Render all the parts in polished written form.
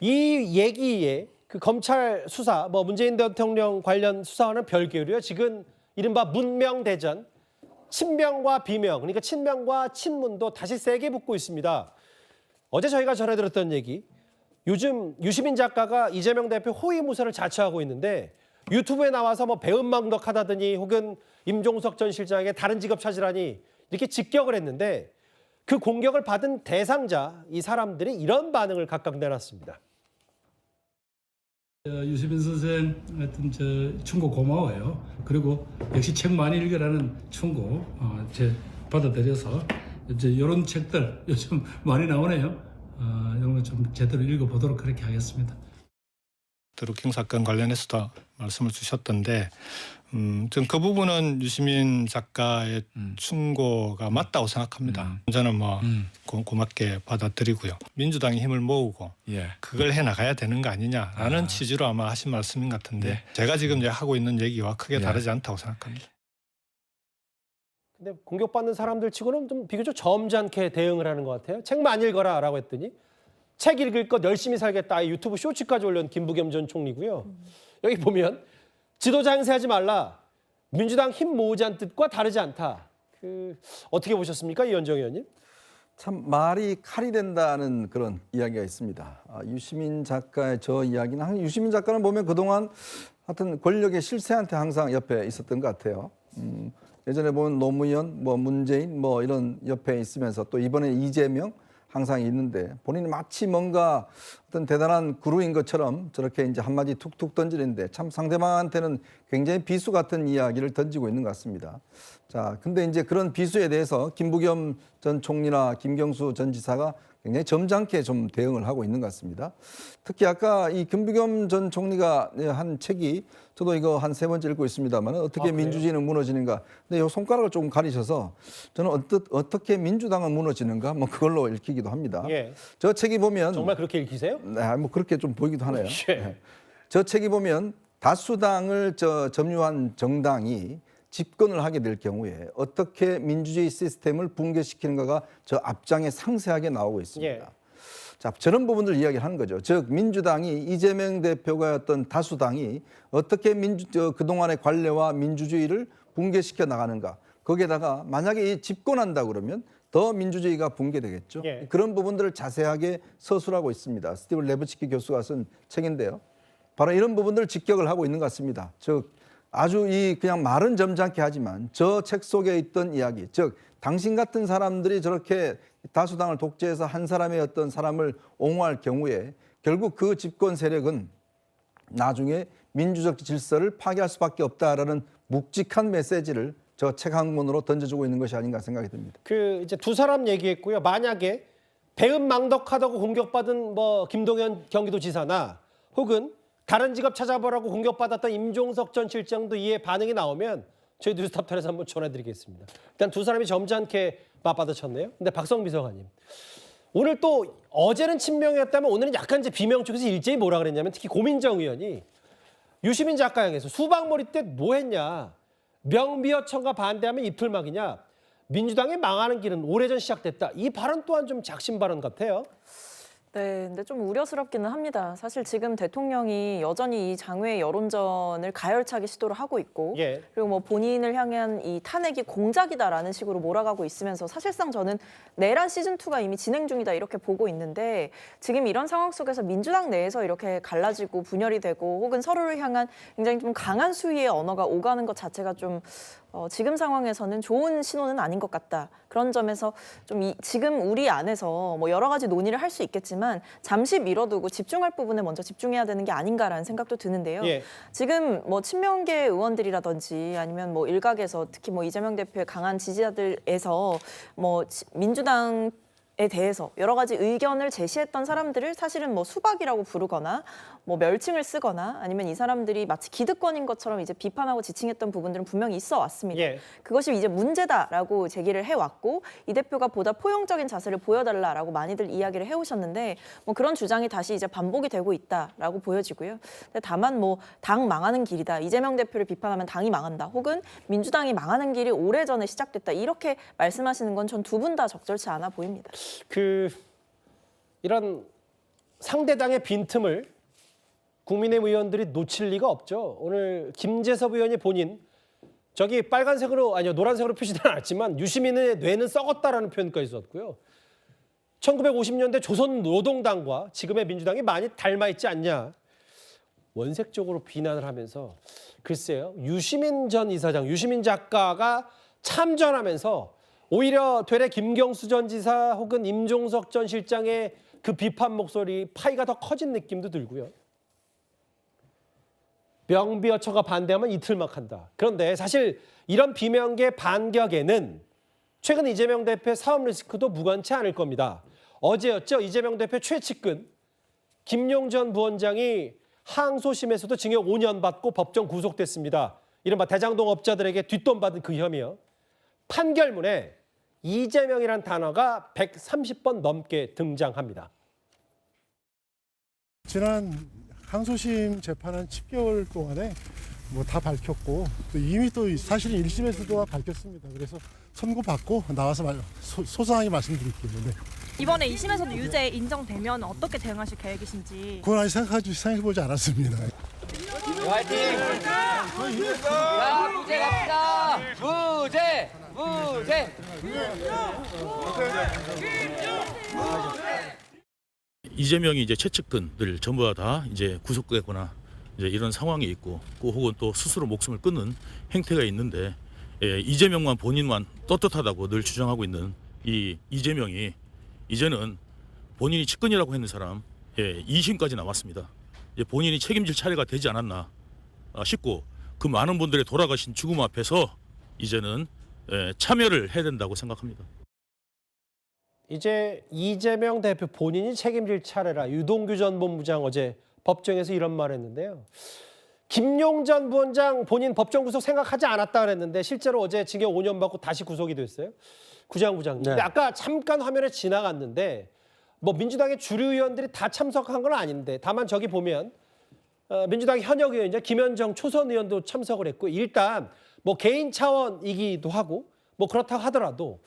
이 얘기에 그 검찰 수사, 뭐 문재인 대통령 관련 수사와는 별개로요. 지금 이른바 문명대전, 친명과 비명, 그러니까 친명과 친문도 다시 세게 붙고 있습니다. 어제 저희가 전해드렸던 얘기, 요즘 유시민 작가가 이재명 대표 호위무사를 자처하고 있는데 유튜브에 나와서 뭐 배은망덕하다더니 혹은 임종석 전 실장에게 다른 직업 찾으라니 이렇게 직격을 했는데 그 공격을 받은 대상자, 이 사람들이 이런 반응을 각각 내놨습니다. 유시민 선생 하여튼 충고 고마워요. 그리고 역시 책 많이 읽으라는 충고 제 받아들여서 이제 이런 책들 요즘 많이 나오네요. 이런 거 좀 제대로 읽어보도록 그렇게 하겠습니다. 드루킹 사건 관련해서도 말씀을 주셨던데 전 그 부분은 유시민 작가의 충고가 맞다고 생각합니다. 저는 뭐 고맙게 받아들이고요. 민주당이 힘을 모으고 그걸 해나가야 되는 거 아니냐라는 취지로 아마 하신 말씀인 것 같은데 제가 지금 하고 있는 얘기와 크게 다르지 않다고 생각합니다. 근데 공격받는 사람들 치고는 좀 비교적 점잖게 대응을 하는 것 같아요. 책만 읽어라라고 했더니 책 읽을 것 열심히 살겠다. 유튜브 쇼츠까지 올린 김부겸 전 총리고요. 여기 보면 지도자 행세하지 말라. 민주당 힘 모으자는 뜻과 다르지 않다. 어떻게 보셨습니까, 이현정 의원님? 참 말이 칼이 된다는 그런 이야기가 있습니다. 유시민 작가의 저 이야기는 유시민 작가는 보면 그동안 하여튼 권력의 실세한테 항상 옆에 있었던 것 같아요. 예전에 보면 노무현, 뭐 문재인 뭐 이런 옆에 있으면서 또 이번에 이재명 항상 있는데 본인이 마치 뭔가 어떤 대단한 구루인 것처럼 저렇게 이제 한마디 툭툭 던지는데 참 상대방한테는 굉장히 비수 같은 이야기를 던지고 있는 것 같습니다. 자, 근데 이제 그런 비수에 대해서 김부겸 전 총리나 김경수 전 지사가 굉장히 점잖게 좀 대응을 하고 있는 것 같습니다. 특히 아까 이 김부겸 전 총리가 한 책이 저도 이거 한 3번째 읽고 있습니다만 어떻게 민주주의는 무너지는가. 근데 이 손가락을 조금 가리셔서 저는 어떻게 민주당은 무너지는가 뭐 그걸로 읽히기도 합니다. 예. 저 책이 보면 정말 그렇게 읽히세요? 네, 뭐 그렇게 좀 보이기도 하네요. 예. 네. 저 책이 보면 다수당을 점유한 정당이 집권을 하게 될 경우에 어떻게 민주주의 시스템을 붕괴시키는가가 저 앞장에 상세하게 나오고 있습니다. 예. 자, 저런 부분들 이야기를 하는 거죠. 즉 민주당이 이재명 대표가였던 다수당이 어떻게 그동안의 관례와 민주주의를 붕괴시켜 나가는가. 거기에다가 만약에 집권한다 그러면 더 민주주의가 붕괴되겠죠. 예. 그런 부분들을 자세하게 서술하고 있습니다. 스티븐 레브치키 교수가 쓴 책인데요. 바로 이런 부분들을 직격을 하고 있는 것 같습니다. 즉 아주 그냥 말은 점잖게 하지만 저 책 속에 있던 이야기, 즉 당신 같은 사람들이 저렇게 다수당을 독재해서 한 사람의 어떤 사람을 옹호할 경우에 결국 그 집권 세력은 나중에 민주적 질서를 파괴할 수밖에 없다라는 묵직한 메시지를 저 책 한 권으로 던져주고 있는 것이 아닌가 생각이 듭니다. 이제 두 사람 얘기했고요. 만약에 배은망덕하다고 공격받은 뭐 김동연 경기도지사나 혹은 다른 직업 찾아보라고 공격받았던 임종석 전 실장도 이에 반응이 나오면 저희 뉴스탑10에서 한번 전해드리겠습니다. 일단 두 사람이 점잖게 맞받아쳤네요. 근데 박성미 비서관님, 오늘 또 어제는 친명이었다면 오늘은 약간 이제 비명 쪽에서 일제히 뭐라 그랬냐면 특히 고민정 의원이 유시민 작가 향해서 수박머리 때 뭐 했냐. 명비어천과 반대하면 이틀막이냐. 민주당이 망하는 길은 오래전 시작됐다. 이 발언 또한 좀 작심 발언 같아요. 네, 근데 좀 우려스럽기는 합니다. 사실 지금 대통령이 여전히 이 장외 여론전을 가열차게 시도를 하고 있고 예. 그리고 뭐 본인을 향한 이 탄핵이 공작이다라는 식으로 몰아가고 있으면서 사실상 저는 내란 시즌2가 이미 진행 중이다 이렇게 보고 있는데 지금 이런 상황 속에서 민주당 내에서 이렇게 갈라지고 분열이 되고 혹은 서로를 향한 굉장히 좀 강한 수위의 언어가 오가는 것 자체가 좀 지금 상황에서는 좋은 신호는 아닌 것 같다. 그런 점에서 좀 지금 우리 안에서 뭐 여러 가지 논의를 할 수 있겠지만 잠시 미뤄두고 집중할 부분에 먼저 집중해야 되는 게 아닌가라는 생각도 드는데요. 예. 지금 뭐 친명계 의원들이라든지 아니면 뭐 일각에서 특히 뭐 이재명 대표의 강한 지지자들에서 뭐 민주당 에 대해서 여러 가지 의견을 제시했던 사람들을 사실은 뭐 수박이라고 부르거나 뭐 멸칭을 쓰거나 아니면 이 사람들이 마치 기득권인 것처럼 이제 비판하고 지칭했던 부분들은 분명히 있어 왔습니다. 예. 그것이 이제 문제다라고 제기를 해왔고 이 대표가 보다 포용적인 자세를 보여달라라고 많이들 이야기를 해오셨는데 뭐 그런 주장이 다시 이제 반복이 되고 있다라고 보여지고요. 근데 다만 뭐 당 망하는 길이다. 이재명 대표를 비판하면 당이 망한다. 혹은 민주당이 망하는 길이 오래전에 시작됐다. 이렇게 말씀하시는 건 전 두 분 다 적절치 않아 보입니다. 이런 상대당의 빈틈을 국민의힘 의원들이 놓칠 리가 없죠. 오늘 김재섭 의원이 본인 저기 빨간색으로 아니요 노란색으로 표시는 않았지만 유시민의 뇌는 썩었다라는 표현까지 썼고요. 1950년대 조선노동당과 지금의 민주당이 많이 닮아 있지 않냐. 원색적으로 비난을 하면서 글쎄요. 유시민 전 이사장, 유시민 작가가 참전하면서 오히려 되레 김경수 전 지사 혹은 임종석 전 실장의 그 비판 목소리 파이가 더 커진 느낌도 들고요. 명비어처가 반대하면 이틀막 한다. 그런데 사실 이런 비명계 반격에는 최근 이재명 대표의 사업 리스크도 무관치 않을 겁니다. 어제였죠. 이재명 대표 최측근 김용 전 부원장이 항소심에서도 징역 5년 받고 법정 구속됐습니다. 이른바 대장동 업자들에게 뒷돈 받은 그 혐의요. 판결문에 이재명이란 단어가 130번 넘게 등장합니다. 지난 항소심 재판은 10개월 동안에 뭐 다 밝혔고 또 이미 또 사실은 1심에서도 밝혔습니다. 그래서 선고받고 나와서 소상하게 말씀드릴게요. 네. 이번에 2심에서도 유죄 인정되면 어떻게 대응하실 계획이신지. 그건 아직 생각해보지 않았습니다. 화이팅! 자, 무죄 갑시다! 무죄! 무죄! 이재명이 이제 최측근들 전부 다 이제 구속되거나 이제 이런 상황이 있고, 혹은 또 스스로 목숨을 끊는 행태가 있는데, 이재명만 본인만 떳떳하다고 늘 주장하고 있는 이 이재명이 이제는 본인이 측근이라고 했는 사람 2심까지 나왔습니다. 이제 본인이 책임질 차례가 되지 않았나 싶고, 그 많은 분들의 돌아가신 죽음 앞에서 이제는 참여를 해야 된다고 생각합니다. 이제 이재명 대표 본인이 책임질 차례라 유동규 전 본부장 어제 법정에서 이런 말을 했는데요. 김용 전 부원장 본인 법정 구속 생각하지 않았다 그랬는데 실제로 어제 징역 5년 받고 다시 구속이 됐어요. 구장부장님. 네. 근데 아까 잠깐 화면에 지나갔는데 뭐 민주당의 주류 의원들이 다 참석한 건 아닌데 다만 저기 보면 민주당 현역 의원이죠. 김현정 초선 의원도 참석을 했고 일단 뭐 개인 차원이기도 하고 뭐 그렇다고 하더라도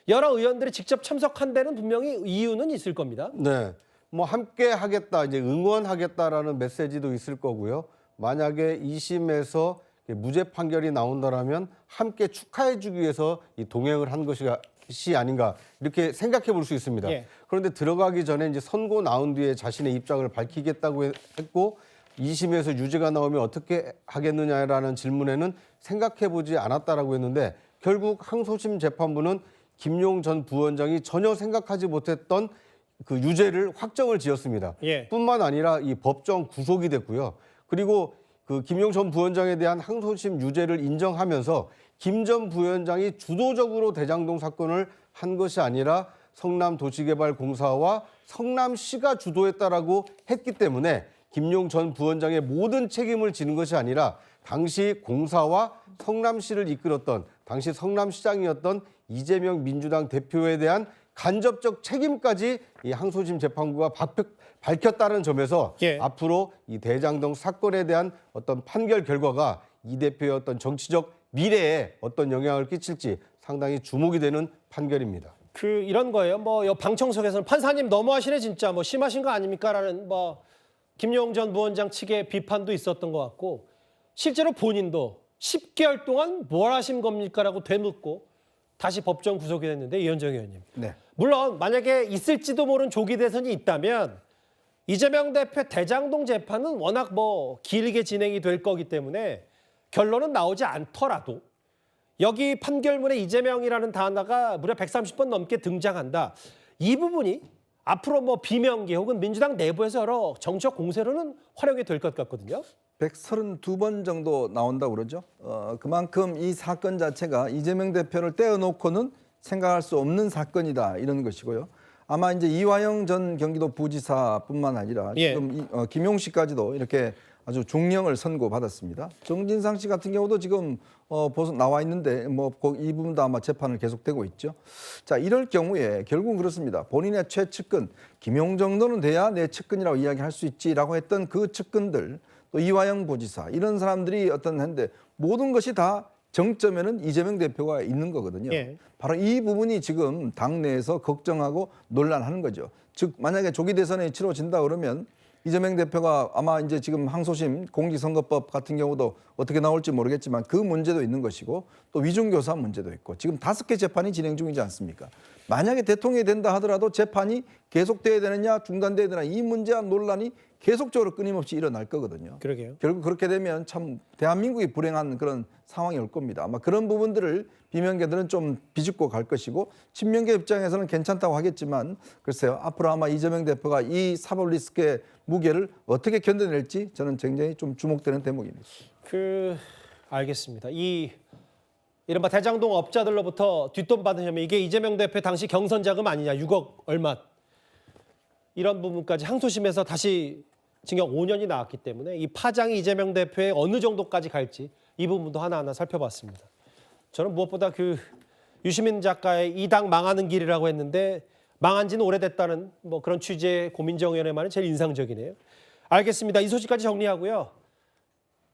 여러 의원들이 직접 참석한 데는 분명히 이유는 있을 겁니다. 네, 뭐 함께 하겠다, 이제 응원하겠다라는 메시지도 있을 거고요. 만약에 2심에서 무죄 판결이 나온다라면 함께 축하해주기 위해서 이 동행을 한 것이 아닌가 이렇게 생각해 볼 수 있습니다. 예. 그런데 들어가기 전에 이제 선고 나온 뒤에 자신의 입장을 밝히겠다고 했고 2심에서 유죄가 나오면 어떻게 하겠느냐라는 질문에는 생각해 보지 않았다라고 했는데 결국 항소심 재판부는 김용 전 부원장이 전혀 생각하지 못했던 그 유죄를 확정을 지었습니다. 예. 뿐만 아니라 이 법정 구속이 됐고요. 그리고 그 김용 전 부원장에 대한 항소심 유죄를 인정하면서 김 전 부원장이 주도적으로 대장동 사건을 한 것이 아니라 성남도시개발공사와 성남시가 주도했다라고 했기 때문에 김용 전 부원장의 모든 책임을 지는 것이 아니라 당시 공사와 성남시를 이끌었던 당시 성남시장이었던 이재명 민주당 대표에 대한 간접적 책임까지 이 항소심 재판부가 밝혔다는 점에서 예. 앞으로 이 대장동 사건에 대한 어떤 판결 결과가 이 대표의 어떤 정치적 미래에 어떤 영향을 끼칠지 상당히 주목이 되는 판결입니다. 그 이런 거예요. 뭐 방청석에서는 판사님 너무하시네 진짜 뭐 심하신 거 아닙니까라는 뭐 김용 전 부원장 측의 비판도 있었던 것 같고 실제로 본인도 10개월 동안 뭘 하신 겁니까라고 되묻고 다시 법정 구속이 됐는데 이현정 의원님. 네. 물론 만약에 있을지도 모르는 조기 대선이 있다면 이재명 대표 대장동 재판은 워낙 뭐 길게 진행이 될 거기 때문에 결론은 나오지 않더라도 여기 판결문에 이재명이라는 단어가 무려 130번 넘게 등장한다. 이 부분이 앞으로 뭐 비명계 혹은 민주당 내부에서 여러 정치적 공세로는 활용이 될 것 같거든요. 132번 정도 나온다고 그러죠. 그만큼 이 사건 자체가 이재명 대표를 떼어놓고는 생각할 수 없는 사건이다 이런 것이고요. 아마 이제 이화영 전 경기도 부지사뿐만 아니라 예. 지금 김용 씨까지도 이렇게 아주 중형을 선고받았습니다. 정진상 씨 같은 경우도 지금 보선 나와 있는데 뭐 이 부분도 아마 재판을 계속되고 있죠. 자, 이럴 경우에 결국은 그렇습니다. 본인의 최측근 김용 정도는 돼야 내 측근이라고 이야기할 수 있지라고 했던 그 측근들 또 이화영 부지사 이런 사람들이 어떤 했는데 모든 것이 다 정점에는 이재명 대표가 있는 거거든요. 예. 바로 이 부분이 지금 당내에서 걱정하고 논란하는 거죠. 즉 만약에 조기 대선이 치러진다 그러면 이재명 대표가 아마 이제 지금 항소심 공직선거법 같은 경우도 어떻게 나올지 모르겠지만 그 문제도 있는 것이고 또 위중교사 문제도 있고 지금 5개 재판이 진행 중이지 않습니까? 만약에 대통령이 된다 하더라도 재판이 계속돼야 되느냐 중단돼야 되느냐 이 문제와 논란이 계속적으로 끊임없이 일어날 거거든요. 그러게요. 결국 그렇게 되면 참 대한민국이 불행한 그런 상황이 올 겁니다. 아마 그런 부분들을 비명계들은 좀 비집고 갈 것이고 친명계 입장에서는 괜찮다고 하겠지만 글쎄요. 앞으로 아마 이재명 대표가 이 사법 리스크의 무게를 어떻게 견뎌낼지 저는 굉장히 좀 주목되는 대목입니다. 알겠습니다. 이른바 대장동 업자들로부터 뒷돈 받은 혐의 이게 이재명 대표 당시 경선 자금 아니냐 6억 얼마 이런 부분까지 항소심에서 다시 징역 5년이 나왔기 때문에 이 파장이 이재명 대표의 어느 정도까지 갈지 이 부분도 하나하나 살펴봤습니다. 저는 무엇보다 유시민 작가의 이 당 망하는 길이라고 했는데 망한 지는 오래됐다는 그런 취지의 고민정 의원의 말은 제일 인상적이네요. 알겠습니다. 이 소식까지 정리하고요.